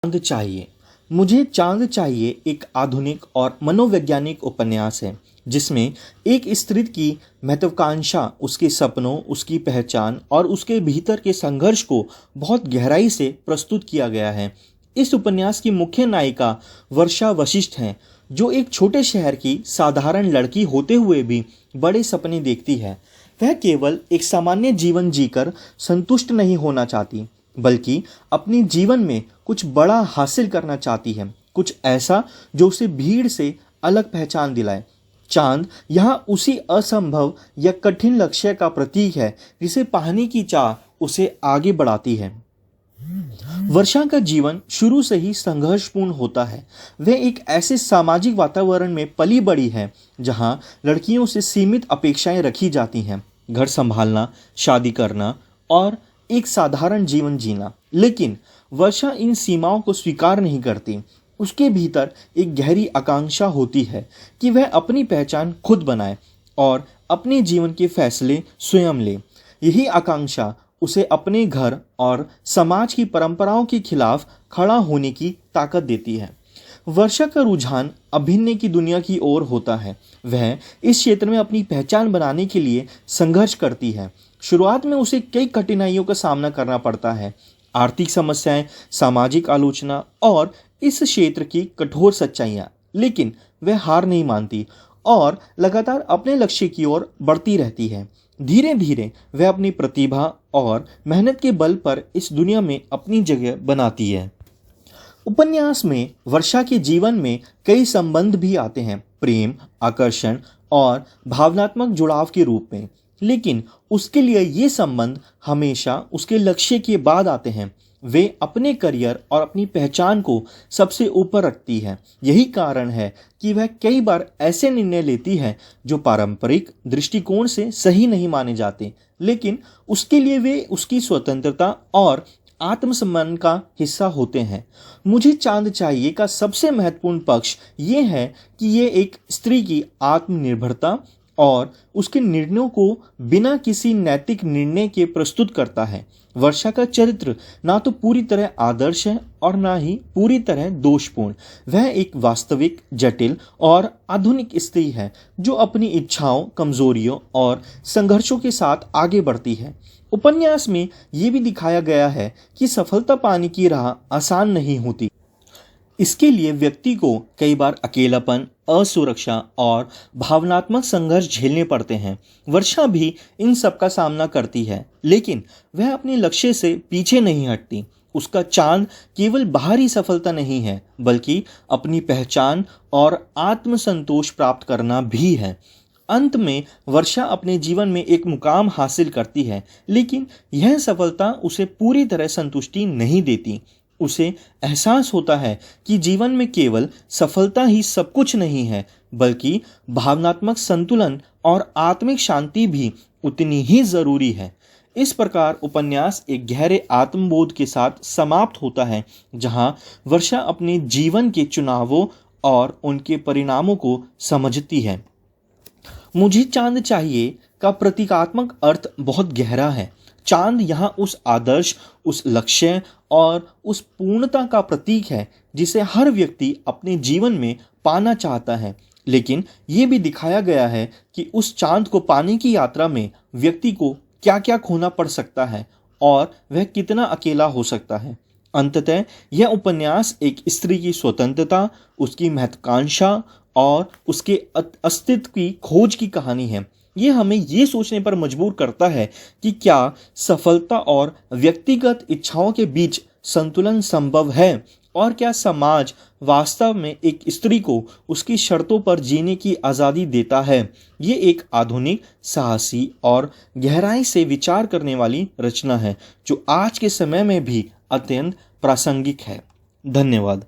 चांद चाहिए। मुझे चांद चाहिए एक आधुनिक और मनोवैज्ञानिक उपन्यास है जिसमें एक स्त्री की महत्वाकांक्षा, उसके सपनों, उसकी पहचान और उसके भीतर के संघर्ष को बहुत गहराई से प्रस्तुत किया गया है। इस उपन्यास की मुख्य नायिका वर्षा वशिष्ठ हैं, जो एक छोटे शहर की साधारण लड़की होते हुए भी बड़े सपने देखती है। वह केवल एक सामान्य जीवन जीकर संतुष्ट नहीं होना चाहती, बल्कि अपने जीवन में कुछ बड़ा हासिल करना चाहती है, कुछ ऐसा जो उसे भीड़ से अलग पहचान दिलाए। चांद यहाँ उसी असंभव या कठिन लक्ष्य का प्रतीक है जिसे पाने की चाह उसे आगे बढ़ाती है। वर्षा का जीवन शुरू से ही संघर्षपूर्ण होता है। वह एक ऐसे सामाजिक वातावरण में पली बड़ी है जहां लड़कियों से सीमित अपेक्षाएं रखी जाती हैं, घर संभालना, शादी करना और एक साधारण जीवन जीना। लेकिन वर्षा इन सीमाओं को स्वीकार नहीं करती। उसके भीतर एक गहरी आकांक्षा होती है कि वह अपनी पहचान खुद बनाए और अपने जीवन के फैसले स्वयं ले। यही आकांक्षा उसे अपने घर और समाज की परंपराओं के खिलाफ खड़ा होने की ताकत देती है। वर्षा का रुझान अभिनय की दुनिया की ओर होता है। वह इस क्षेत्र में अपनी पहचान बनाने के लिए संघर्ष करती है। शुरुआत में उसे कई कठिनाइयों का सामना करना पड़ता है, आर्थिक समस्याएं, सामाजिक आलोचना और इस क्षेत्र की कठोर सच्चाइयां। लेकिन वह हार नहीं मानती और लगातार अपने लक्ष्य की ओर बढ़ती रहती है। धीरे धीरे वह अपनी प्रतिभा और मेहनत के बल पर इस दुनिया में अपनी जगह बनाती है। उपन्यास में वर्षा के जीवन में कई संबंध भी आते हैं, प्रेम, आकर्षण और भावनात्मक जुड़ाव के रूप में। लेकिन उसके लिए ये संबंध हमेशा उसके लक्ष्य के बाद आते हैं। वे अपने करियर और अपनी पहचान को सबसे ऊपर रखती है। यही कारण है कि वह कई बार ऐसे निर्णय लेती है जो पारंपरिक दृष्टिकोण से सही नहीं माने जाते, लेकिन उसके लिए वे उसकी स्वतंत्रता और आत्मसम्मान का हिस्सा होते हैं। मुझे चांद चाहिए का सबसे महत्वपूर्ण पक्ष ये है कि ये एक स्त्री की आत्मनिर्भरता और उसके निर्णयों को बिना किसी नैतिक निर्णय के प्रस्तुत करता है। वर्षा का चरित्र ना तो पूरी तरह आदर्श है और ना ही पूरी तरह दोषपूर्ण। वह एक वास्तविक, जटिल और आधुनिक स्त्री है जो अपनी इच्छाओं, कमजोरियों और संघर्षों के साथ आगे बढ़ती है। उपन्यास में ये भी दिखाया गया है कि सफलता पाने की राह आसान नहीं होती। इसके लिए व्यक्ति को कई बार अकेलापन, असुरक्षा और भावनात्मक संघर्ष झेलने पड़ते हैं। वर्षा भी इन सब का सामना करती है, लेकिन वह अपने लक्ष्य से पीछे नहीं हटती। उसका चांद केवल बाहरी सफलता नहीं है, बल्कि अपनी पहचान और आत्मसंतोष प्राप्त करना भी है। अंत में वर्षा अपने जीवन में एक मुकाम हासिल करती है, लेकिन यह सफलता उसे पूरी तरह संतुष्टि नहीं देती। उसे एहसास होता है कि जीवन में केवल सफलता ही सब कुछ नहीं है, बल्कि भावनात्मक संतुलन और आत्मिक शांति भी उतनी ही जरूरी है। इस प्रकार उपन्यास एक गहरे आत्मबोध के साथ समाप्त होता है, जहां वर्षा अपने जीवन के चुनावों और उनके परिणामों को समझती है। मुझे चांद चाहिए का प्रतीकात्मक अर्थ बहुत गहरा है। चांद यहाँ उस आदर्श, उस लक्ष्य और उस पूर्णता का प्रतीक है जिसे हर व्यक्ति अपने जीवन में पाना चाहता है। लेकिन ये भी दिखाया गया है कि उस चांद को पाने की यात्रा में व्यक्ति को क्या क्या खोना पड़ सकता है और वह कितना अकेला हो सकता है। अंततः यह उपन्यास एक स्त्री की स्वतंत्रता, उसकी महत्वाकांक्षा और उसके अस्तित्व की खोज की कहानी है। ये हमें ये सोचने पर मजबूर करता है कि क्या सफलता और व्यक्तिगत इच्छाओं के बीच संतुलन संभव है, और क्या समाज वास्तव में एक स्त्री को उसकी शर्तों पर जीने की आज़ादी देता है। ये एक आधुनिक, साहसी और गहराई से विचार करने वाली रचना है जो आज के समय में भी अत्यंत प्रासंगिक है। धन्यवाद।